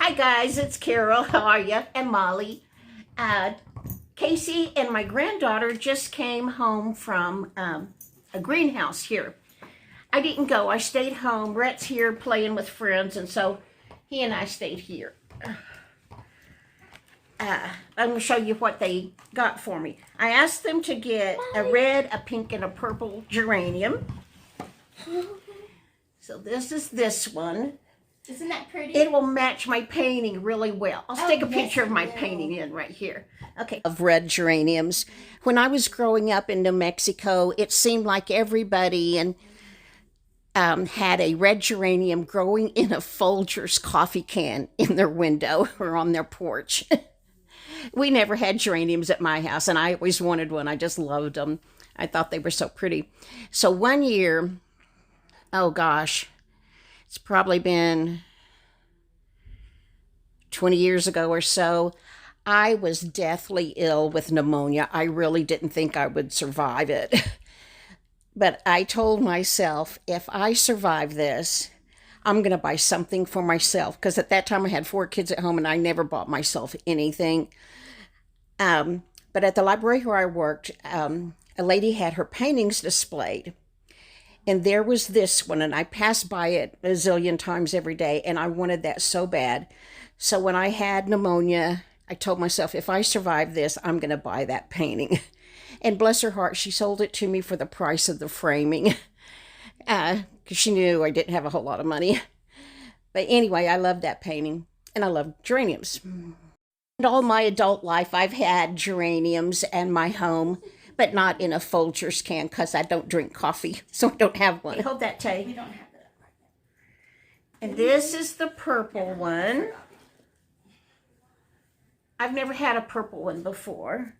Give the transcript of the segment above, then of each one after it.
Hi guys, it's Carol. How are you? And Molly. Casey and my granddaughter just came home from a greenhouse here. I didn't go. I stayed home. Rhett's here playing with friends, and so he and I stayed here. I'm going to show you what they got for me. I asked them to get a red, a pink, and a purple geranium. So this is this one. Isn't that pretty? It will match my painting really well. I'll stick a picture of my painting in right here. Okay. Of red geraniums. When I was growing up in New Mexico, it seemed like everybody had a red geranium growing in a Folgers coffee can in their window or on their porch. We never had geraniums at my house, and I always wanted one. I just loved them. I thought they were so pretty. So one year, oh gosh, it's probably been 20 years ago or so, I was deathly ill with pneumonia. I really didn't think I would survive it. But I told myself, if I survive this, I'm going to buy something for myself. Because at that time I had 4 kids at home and I never bought myself anything. But at the library where I worked, a lady had her paintings displayed. And there was this one, and I passed by it a zillion times every day, and I wanted that so bad. So when I had pneumonia, I told myself, if I survive this, I'm going to buy that painting. And bless her heart, she sold it to me for the price of the framing, because she knew I didn't have a whole lot of money. But anyway, I love that painting, and I love geraniums. And all my adult life, I've had geraniums in my home, but not in a Folgers can, because I don't drink coffee, so I don't have one. Hold that, Tay. We don't have that right now. And this is the purple one. I've never had a purple one before.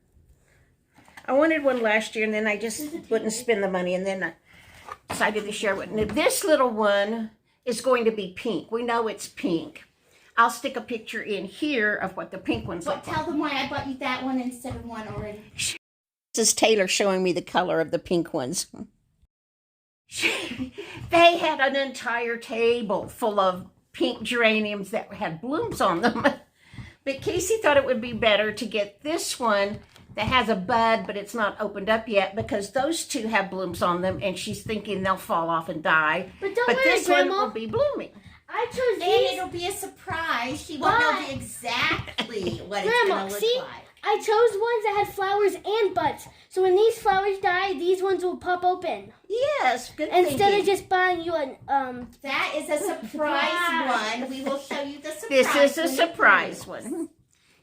I wanted one last year, and then I just wouldn't spend the money, and then I decided to share it. Now, this little one is going to be pink. We know it's pink. I'll stick a picture in here of what the pink ones look like. Tell them why I bought you that one instead of one already. This is Taylor showing me the color of the pink ones. They had an entire table full of pink geraniums that had blooms on them. But Casey thought it would be better to get this one that has a bud, but it's not opened up yet, because those two have blooms on them, and she's thinking they'll fall off and die. But worry, this Grandma. one will be blooming. I chose And these. it'll be a surprise. She won't know exactly what it's Grandma, going to look see? like. I chose ones that had flowers and buds. So when these flowers die, these ones will pop open. Yes, good Instead thinking. of just buying you an That is a surprise one. We will show you the surprise. This is a when you surprise do. one.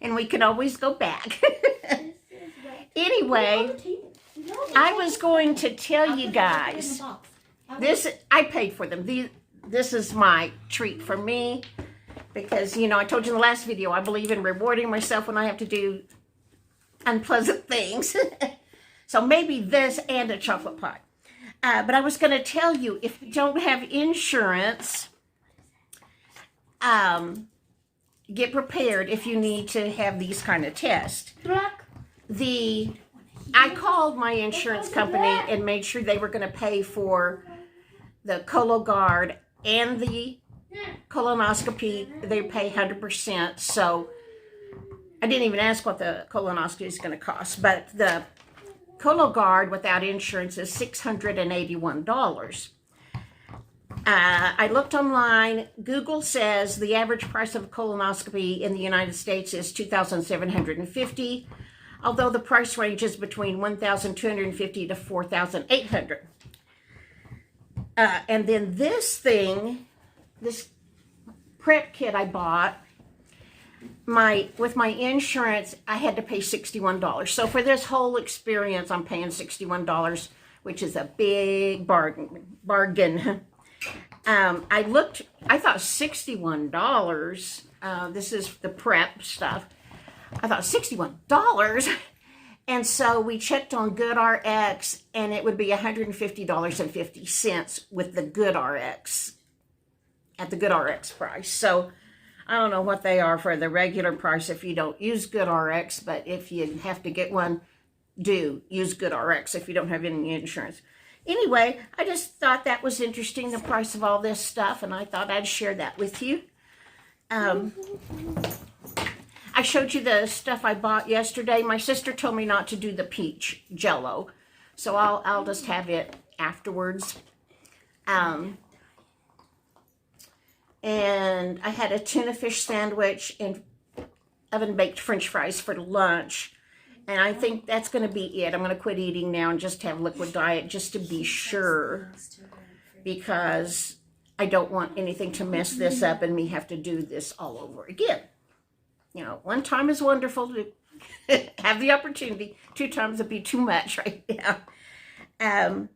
And we can always go back. Anyway, I was going to tell you guys, I paid for them. This is my treat for me, because, you know, I told you in the last video, I believe in rewarding myself when I have to do unpleasant things. So maybe this and a chocolate pie. But I was going to tell you, if you don't have insurance, get prepared if you need to have these kind of tests. I called my insurance company and made sure they were going to pay for the Cologuard and the colonoscopy. They pay 100%. So I didn't even ask what the colonoscopy is going to cost. But the Cologuard without insurance is $681. I looked online. Google says the average price of a colonoscopy in the United States is $2,750, although the price ranges between $1,250 to $4,800. And then this prep kit I bought, with my insurance, I had to pay $61. So for this whole experience, I'm paying $61, which is a big bargain. I thought $61, this is the prep stuff. I thought $61. And so we checked on GoodRx, and it would be $150.50 with the GoodRx, at the GoodRx price. So I don't know what they are for the regular price if you don't use GoodRx, but if you have to get one, use GoodRx if you don't have any insurance. Anyway, I just thought that was interesting, the price of all this stuff, and I thought I'd share that with you. I showed you the stuff I bought yesterday. My sister told me not to do the peach jello, so I'll just have it afterwards. And I had a tuna fish sandwich and oven baked French fries for lunch. And I think that's going to be it. I'm going to quit eating now and just have liquid diet just to be sure, because I don't want anything to mess this up and me have to do this all over again. You know, one time is wonderful to have the opportunity. 2 times would be too much right now. And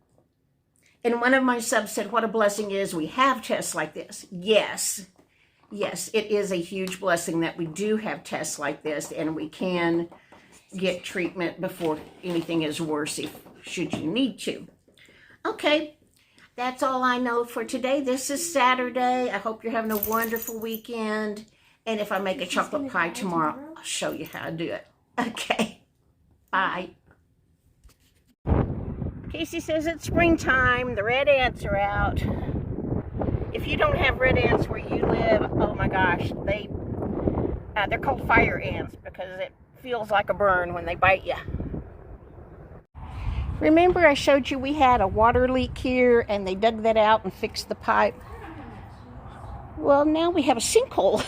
one of my subs said, what a blessing it is we have tests like this. Yes, it is a huge blessing that we do have tests like this, and we can get treatment before anything is worse, should you need to. Okay, that's all I know for today. This is Saturday. I hope you're having a wonderful weekend. And if I make a chocolate pie tomorrow, I'll show you how to do it. Okay, bye. Casey says it's springtime. The red ants are out. If you don't have red ants where you live, oh my gosh, they're called fire ants because it feels like a burn when they bite you. Remember I showed you we had a water leak here and they dug that out and fixed the pipe? Well, now we have a sinkhole.